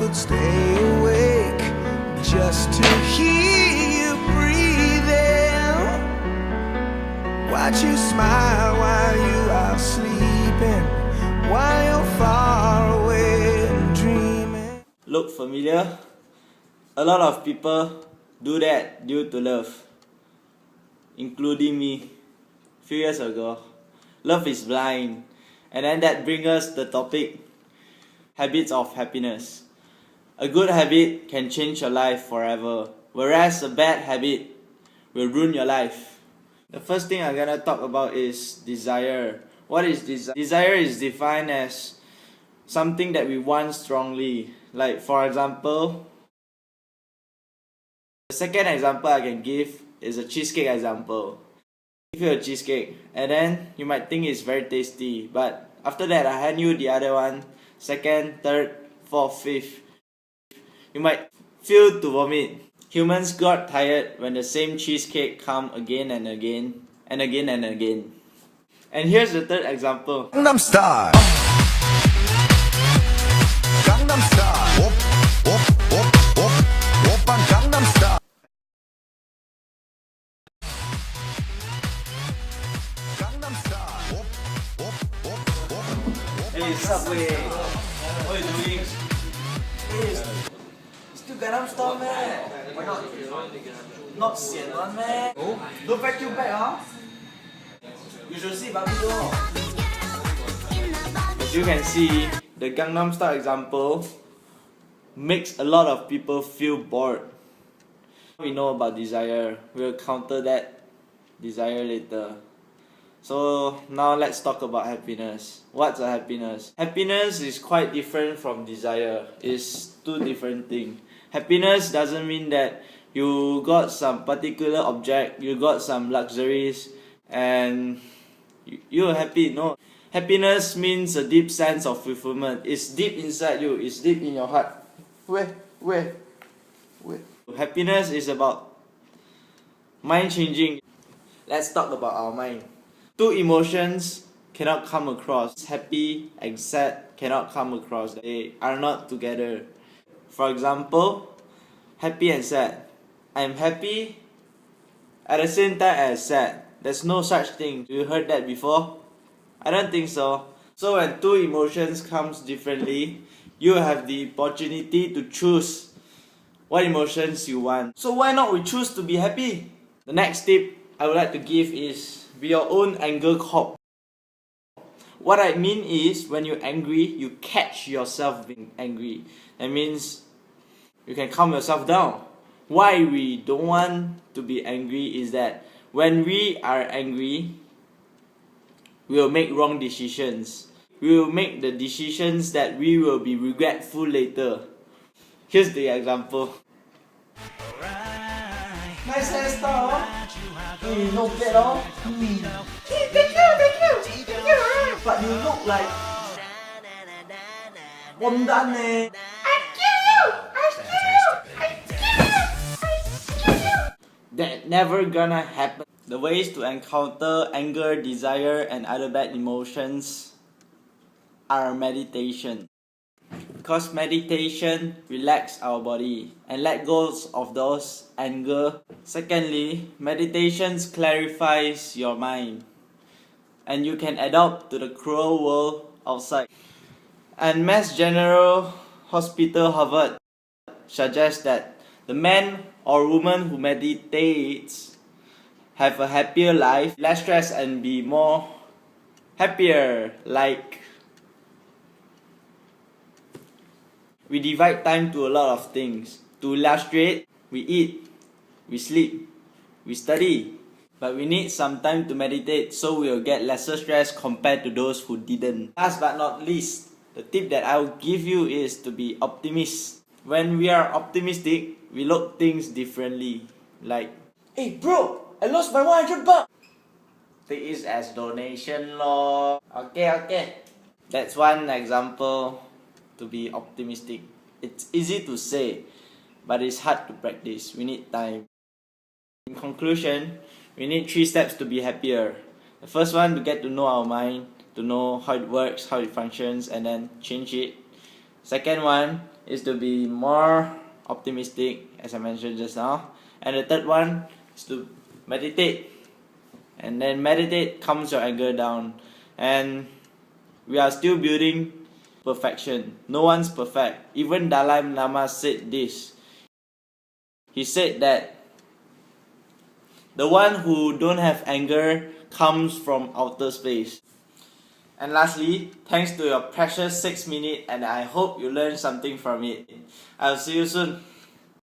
could stay awake just to hear you breathing. Watch you smile while you are sleeping, while you're far away and dreaming. Look familiar? A lot of people do that due to love, including me. Few years ago, love is blind. And then that brings us the topic, habits of happiness. A good habit can change your life forever, whereas a bad habit will ruin your life. The first thing I'm gonna talk about is desire. What is desire? Desire is defined as something that we want strongly. Like for example, the second example I can give is a cheesecake example. Give you a cheesecake and then you might think it's very tasty, but after that I hand you the other one, second, third, fourth, fifth, you might feel to vomit. Humans got tired when the same cheesecake come again and again and again and again. And here's the third example. Gangnam Style. Gangnam Style. Op, op, op, op, Oppan Gangnam Style. Gangnam Style. Op, op, op, op. Hey Subway, what are you doing? Hey, still Gangnam Style man. Why not? Not sian one man. Don't vacuum back huh? You should see Barbie doll. As you can see, the Gangnam Style example makes a lot of people feel bored. We know about desire. We'll counter that desire later. So now let's talk about happiness. What's a happiness? Happiness is quite different from desire. It's two different things. Happiness doesn't mean that you got some particular object, you got some luxuries, and you're happy. No. Happiness means a deep sense of fulfillment. It's deep inside you. It's deep in your heart. Where? Happiness is about mind changing. Let's talk about our mind. Two emotions cannot come across. Happy and sad cannot come across. They are not together. For example, happy and sad. I'm happy at the same time as sad. There's no such thing. You heard that before? I don't think so. So when two emotions comes differently, you have the opportunity to choose what emotions you want. So why not we choose to be happy? The next tip I would like to give is be your own anger cop. What I mean is when you're angry, you catch yourself being angry. That means you can calm yourself down. Why we don't want to be angry is that when we are angry, we will make wrong decisions. We will make the decisions that we will be regretful later. Here's the example. Nice hairstyle. No get off. Thank you. But you look like Wondan eh. That never gonna happen. The ways to encounter anger, desire, and other bad emotions are meditation. Because meditation relax our body and let go of those anger. Secondly, meditations clarifies your mind and you can adapt to the cruel world outside. And Mass General Hospital Harvard suggests that the man or woman who meditates have a happier life, less stress, and be more happier. Like we divide time to a lot of things. To illustrate, we eat, we sleep, we study. But we need some time to meditate so we'll get lesser stress compared to those who didn't. Last but not least, the tip that I will give you is to be optimist. When we are optimistic, we look things differently. Like, hey bro, I lost my 100 bucks. Take it as donation lor. Okay. That's one example to be optimistic. It's easy to say, but it's hard to practice. We need time. In conclusion, we need 3 steps to be happier. The first one, to get to know our mind, to know how it works, how it functions, and then change it. Second one, is to be more optimistic, as I mentioned just now. And the third one is to meditate. And then meditate calms your anger down. And we are still building perfection. No one's perfect. Even Dalai Lama said this. He said that the one who don't have anger comes from outer space. And lastly, thanks to your precious 6 minutes, and I hope you learned something from it. I'll see you soon.